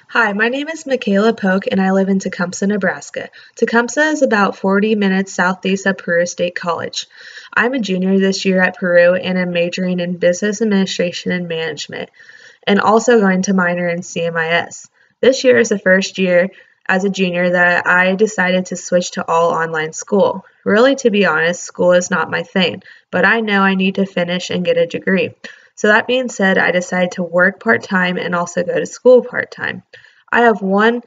Hi, my name is Michaela Polk and I live in Tecumseh, Nebraska. Tecumseh is about 40 minutes southeast of Peru State College. I'm a junior this year at Peru and am majoring in business administration and management and also going to minor in CMIS. This year is the first year as a junior that I decided to switch to all online school. Really, to be honest, school is not my thing, but I know I need to finish and get a degree. So that being said, I decided to work part-time and also go to school part-time. I have one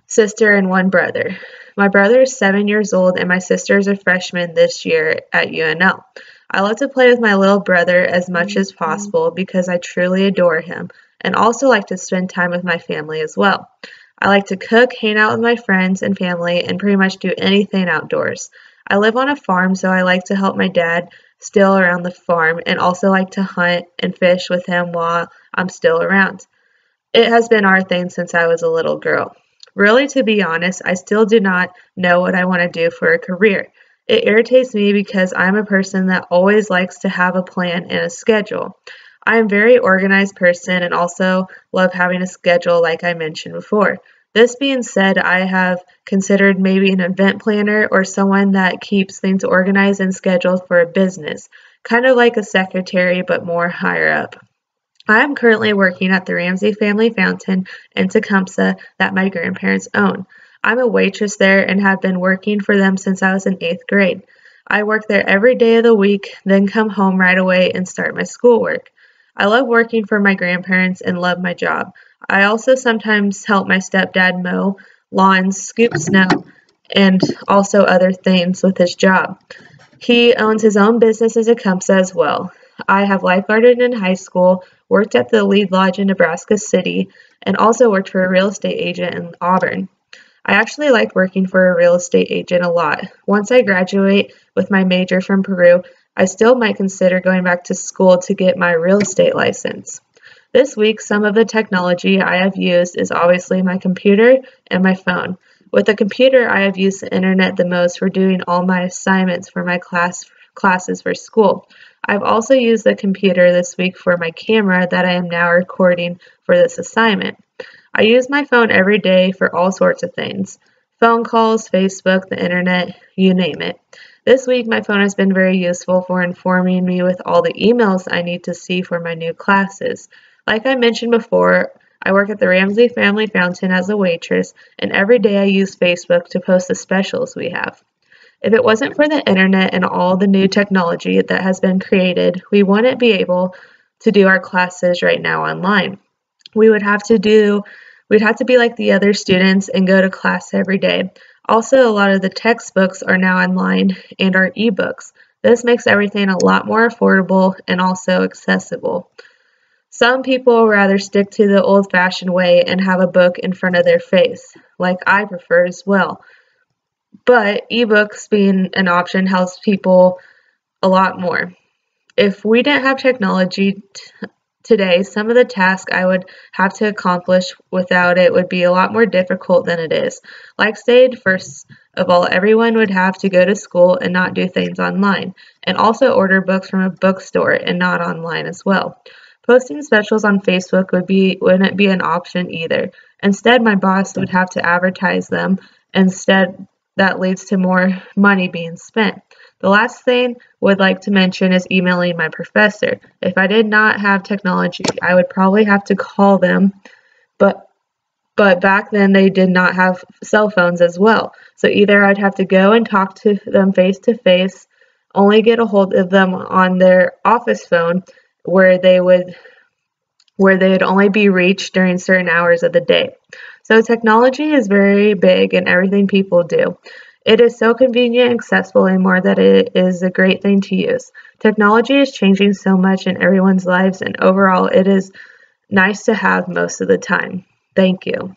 sister and one brother. My brother is 7 years old and my sister is a freshman this year at UNL. I love to play with my little brother as much as possible because I truly adore him and also like to spend time with my family as well. I like to cook, hang out with my friends and family, and pretty much do anything outdoors. I live on a farm, so I like to help my dad still around the farm and also like to hunt and fish with him while I'm still around. It has been our thing since I was a little girl. Really, to be honest, I still do not know what I want to do for a career. It irritates me because I'm a person that always likes to have a plan and a schedule. I am a very organized person and also love having a schedule like I mentioned before. This being said, I have considered maybe an event planner or someone that keeps things organized and scheduled for a business, kind of like a secretary but more higher up. I am currently working at the Ramsey Family Fountain in Tecumseh that my grandparents own. I'm a waitress there and have been working for them since I was in 8th grade. I work there every day of the week, then come home right away and start my schoolwork. I love working for my grandparents and love my job. I also sometimes help my stepdad mow lawns, scoop snow, and also other things with his job. He owns his own business as a Tecumseh as well. I have lifeguarded in high school, worked at the Lead Lodge in Nebraska City, and also worked for a real estate agent in Auburn. I actually like working for a real estate agent a lot. Once I graduate with my major from Peru, I still might consider going back to school to get my real estate license. This week, some of the technology I have used is obviously my computer and my phone. With the computer, I have used the internet the most for doing all my assignments for my classes for school. I've also used the computer this week for my camera that I am now recording for this assignment. I use my phone every day for all sorts of things. Phone calls, Facebook, the internet, you name it. This week, my phone has been very useful for informing me with all the emails I need to see for my new classes. Like I mentioned before, I work at the Ramsey Family Fountain as a waitress, and every day I use Facebook to post the specials we have. If it wasn't for the internet and all the new technology that has been created, we wouldn't be able to do our classes right now online. We'd have to be like the other students and go to class every day. Also, a lot of the textbooks are now online and are ebooks. This makes everything a lot more affordable and also accessible. Some people rather stick to the old-fashioned way and have a book in front of their face, like I prefer as well. But ebooks being an option helps people a lot more. If we didn't have technology today, some of the tasks I would have to accomplish without it would be a lot more difficult than it is. Like stated, first of all, everyone would have to go to school and not do things online, and also order books from a bookstore and not online as well. Posting specials on Facebook wouldn't be an option either. Instead, my boss would have to advertise them. Instead, that leads to more money being spent. The last thing would like to mention is emailing my professor. If I did not have technology, I would probably have to call them, but back then they did not have cell phones as well. So either I'd have to go and talk to them face to face, only get a hold of them on their office phone where they would only be reached during certain hours of the day. So technology is very big in everything people do. It is so convenient and accessible anymore that it is a great thing to use. Technology is changing so much in everyone's lives, and overall it is nice to have most of the time. Thank you.